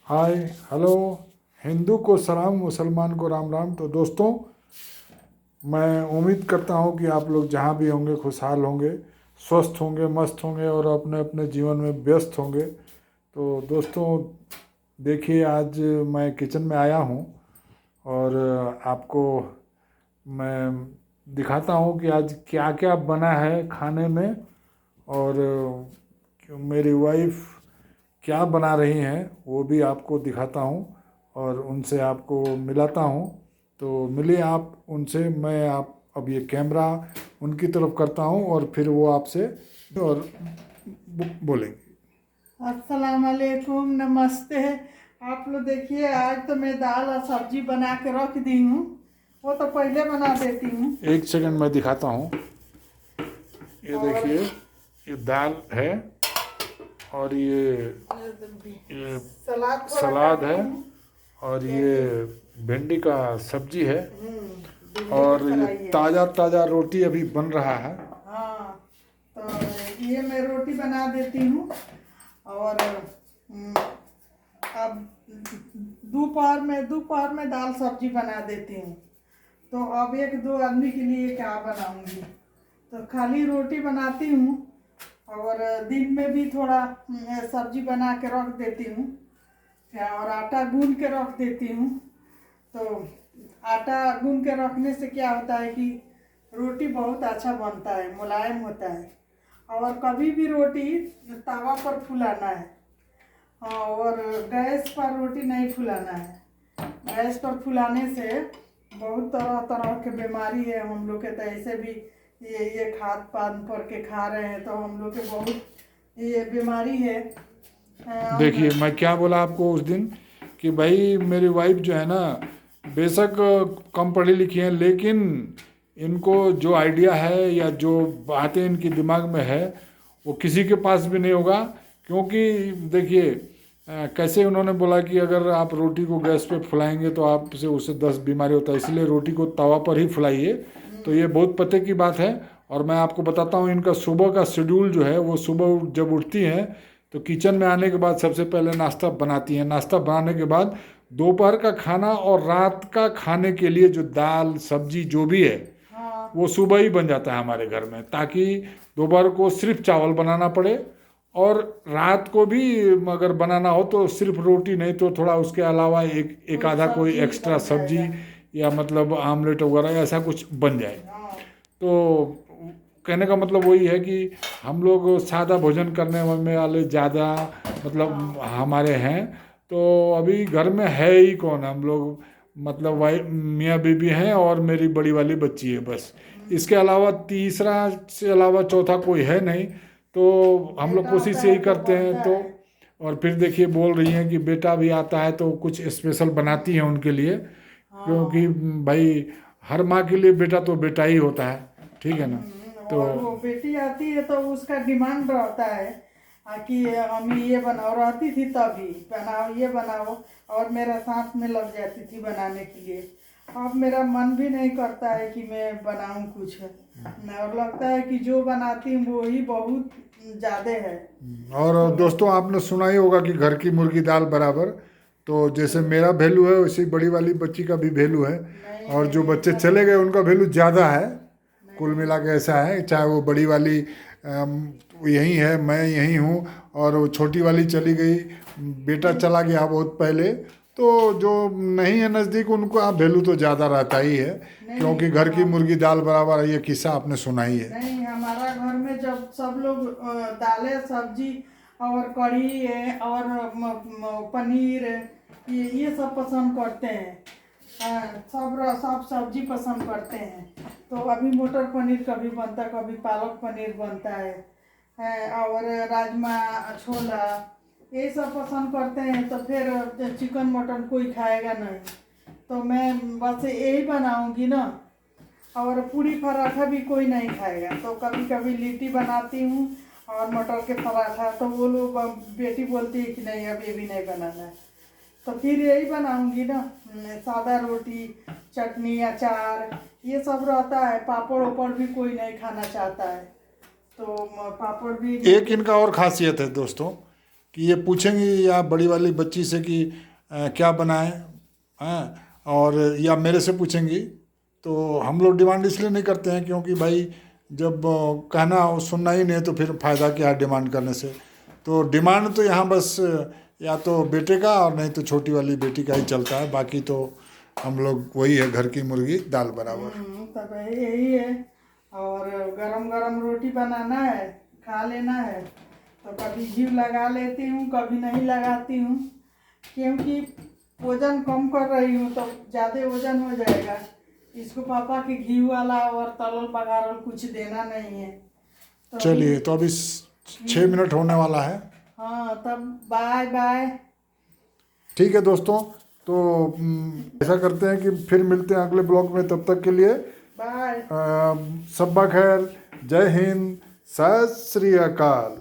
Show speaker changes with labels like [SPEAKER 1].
[SPEAKER 1] Hi hello. Hindu को सलाम, मुसलमान को राम राम। तो दोस्तों, मैं उम्मीद करता हूँ कि आप लोग जहाँ भी होंगे खुशहाल होंगे, स्वस्थ होंगे, मस्त होंगे और अपने अपने जीवन में व्यस्त होंगे। तो दोस्तों, देखिए आज मैं किचन में आया हूँ और आपको मैं दिखाता हूँ कि आज क्या क्या बना है खाने में। और मेरी वाइफ क्या बना रही हैं वो भी आपको दिखाता हूँ और उनसे आपको मिलाता हूँ। तो मिलिए आप उनसे। मैं आप अब ये कैमरा उनकी तरफ करता हूँ और फिर वो आपसे और बोलेंगे।
[SPEAKER 2] अस्सलाम वालेकुम, नमस्ते। आप लोग देखिए, आज तो मैं दाल और सब्जी बना के रख दी हूँ। वो तो पहले बना देती हूँ।
[SPEAKER 1] एक सेकंड मैं दिखाता हूँ। ये
[SPEAKER 2] और
[SPEAKER 1] देखिए, ये दाल है और ये
[SPEAKER 2] सलाद थोड़ा
[SPEAKER 1] सलाद
[SPEAKER 2] काटी
[SPEAKER 1] है
[SPEAKER 2] हूँ।
[SPEAKER 1] और ये
[SPEAKER 2] देखिए।
[SPEAKER 1] भिंडी का सब्जी है
[SPEAKER 2] भिंडी की
[SPEAKER 1] और ये
[SPEAKER 2] फ्राई है।
[SPEAKER 1] ताज़ा ताज़ा रोटी अभी बन रहा है।
[SPEAKER 2] हाँ, तो ये मैं रोटी बना देती हूँ। और अब दोपहर में दाल सब्जी बना देती हूँ। तो अब एक दो आदमी के लिए क्या बनाऊंगी, तो खाली रोटी बनाती हूँ। और दिन में भी थोड़ा सब्जी बना के रख देती हूँ और आटा गूंद के रख देती हूँ। तो आटा गूंद के रखने से क्या होता है कि रोटी बहुत अच्छा बनता है, मुलायम होता है। और कभी भी रोटी तवा पर फुलाना है। हाँ, और गैस पर रोटी नहीं फुलाना है। गैस पर फुलाने से बहुत तरह तरह के बीमारी है। हम लोग के तो ऐसे भी ये खाद पान पर के खा रहे हैं, तो हम लोग के बहुत ये बीमारी है।
[SPEAKER 1] देखिए मैं क्या बोला आपको उस दिन कि भाई मेरी वाइफ जो है ना, बेशक कम पढ़ी लिखी है, लेकिन इनको जो आइडिया है या जो बातें इनकी दिमाग में है वो किसी के पास भी नहीं होगा। क्योंकि देखिए कैसे उन्होंने बोला कि अगर आप रोटी को गैस पे फुलाएंगे तो आपसे उससे 10 बीमारी होता है, इसलिए रोटी को तवा पर ही फुलाइए। तो ये बहुत पते की बात है। और मैं आपको बताता हूँ इनका सुबह का शेड्यूल जो है, वो सुबह जब उठती हैं तो किचन में आने के बाद सबसे पहले नाश्ता बनाती हैं। नाश्ता बनाने के बाद दोपहर का खाना और रात का खाने के लिए जो दाल सब्जी जो भी है
[SPEAKER 2] हाँ,
[SPEAKER 1] वो सुबह ही बन जाता है हमारे घर में, ताकि दोपहर को सिर्फ चावल बनाना पड़े। और रात को भी अगर बनाना हो तो सिर्फ रोटी नहीं तो थोड़ा उसके अलावा एक
[SPEAKER 2] कोई
[SPEAKER 1] आधा कोई
[SPEAKER 2] सब्जी
[SPEAKER 1] एक्स्ट्रा
[SPEAKER 2] बन
[SPEAKER 1] सब्जी
[SPEAKER 2] जाएगा।
[SPEAKER 1] या मतलब आमलेट वगैरह ऐसा कुछ बन जाए।
[SPEAKER 2] हाँ,
[SPEAKER 1] तो कहने का मतलब वही है कि हम लोग सादा भोजन करने में वाले ज़्यादा मतलब
[SPEAKER 2] हाँ,
[SPEAKER 1] हमारे हैं। तो अभी घर में है ही कौन, हम लोग मतलब वाई मियाँ बीबी हैं और मेरी बड़ी वाली बच्ची है बस। इसके अलावा तीसरा से अलावा चौथा कोई है नहीं। तो हम लोग
[SPEAKER 2] बेटा आता
[SPEAKER 1] कोशिश यही
[SPEAKER 2] है तो
[SPEAKER 1] करते हैं।
[SPEAKER 2] बनता
[SPEAKER 1] तो
[SPEAKER 2] है।
[SPEAKER 1] और फिर देखिए बोल रही हैं कि बेटा भी आता है तो कुछ स्पेशल बनाती हैं उनके लिए। क्योंकि
[SPEAKER 2] हाँ।
[SPEAKER 1] भाई हर माँ के लिए बेटा तो बेटा ही होता है, ठीक है ना। तो
[SPEAKER 2] और वो बेटी आती है तो उसका डिमांड रहता है कि अम्मी ये बनाओ। रहती थी तभी बनाओ, ये बनाओ, और मेरा साथ में लग जाती थी बनाने के लिए। अब मेरा मन भी नहीं करता है कि मैं बनाऊं कुछ, और लगता है कि जो बनाती हूँ वो ही बहुत ज़्यादा है।
[SPEAKER 1] और
[SPEAKER 2] तो
[SPEAKER 1] दोस्तों, आपने सुना ही होगा कि घर की मुर्गी दाल बराबर। तो जैसे मेरा वैल्यू है वैसे ही बड़ी वाली बच्ची का भी वैल्यू है।
[SPEAKER 2] नहीं
[SPEAKER 1] और जो
[SPEAKER 2] नहीं,
[SPEAKER 1] बच्चे
[SPEAKER 2] ऐसा
[SPEAKER 1] चले
[SPEAKER 2] नहीं।
[SPEAKER 1] गए उनका वैल्यू ज़्यादा है। कुल
[SPEAKER 2] नहीं।
[SPEAKER 1] मिला के ऐसा है, चाहे वो बड़ी वाली यहीं है, मैं यहीं हूँ, और वो छोटी वाली चली गई, बेटा चला गया बहुत पहले। तो जो नहीं है नज़दीक उनको वैल्यू तो ज़्यादा रहता ही है।
[SPEAKER 2] नहीं,
[SPEAKER 1] क्योंकि घर की मुर्गी दाल बराबर, ये किस्सा आपने सुना ही है।
[SPEAKER 2] नहीं, हमारा घर में जब सब लोग दालें सब्जी और कढ़ी है और पनीर है, ये सब पसंद करते हैं। सब सब्जी पसंद करते हैं। तो अभी मटर पनीर कभी बनता, कभी पालक पनीर बनता है। और राजमा, छोला, ये सब पसंद करते हैं। तो फिर चिकन मटन कोई खाएगा नहीं, तो मैं बस यही बनाऊंगी ना। और पूरी पराठा भी कोई नहीं खाएगा, तो कभी कभी लिट्टी बनाती हूँ और मटर के पराठा। तो वो लोग, बेटी बोलती है कि नहीं अब ये भी नहीं बनाना है, तो फिर यही बनाऊंगी ना। सादा रोटी, चटनी, अचार, ये सब रहता है। पापड़ ओपड़ भी कोई नहीं खाना चाहता है, तो पापड़ भी
[SPEAKER 1] एक इनका और खासियत है दोस्तों कि ये पूछेंगी या बड़ी वाली बच्ची से कि क्या बनाएं, और या मेरे से पूछेंगी। तो हम लोग डिमांड इसलिए नहीं करते हैं क्योंकि भाई जब कहना और सुनना ही नहीं है तो फिर फ़ायदा क्या है डिमांड करने से। तो डिमांड तो यहाँ बस या तो बेटे का और नहीं तो छोटी वाली बेटी का ही चलता है, बाकी तो हम लोग वही है घर की मुर्गी दाल बराबर।
[SPEAKER 2] तब यही है। और गरम गरम रोटी बनाना है, खा लेना है। तो कभी घी लगा लेती हूँ, कभी नहीं लगाती हूँ, क्योंकि वजन कम कर रही हूँ तो ज़्यादा वजन हो जाएगा। इसको पापा के घी वाला और तलल बघारल कुछ देना नहीं है। तो
[SPEAKER 1] चलिए, तो अभी 6 मिनट होने वाला है।
[SPEAKER 2] हाँ, तब बाय बाय।
[SPEAKER 1] ठीक है दोस्तों, तो ऐसा करते हैं कि फिर मिलते हैं अगले ब्लॉग में। तब तक के लिए
[SPEAKER 2] बाय।
[SPEAKER 1] सब्बा खैर, जय हिंद, सत श्री अकाल।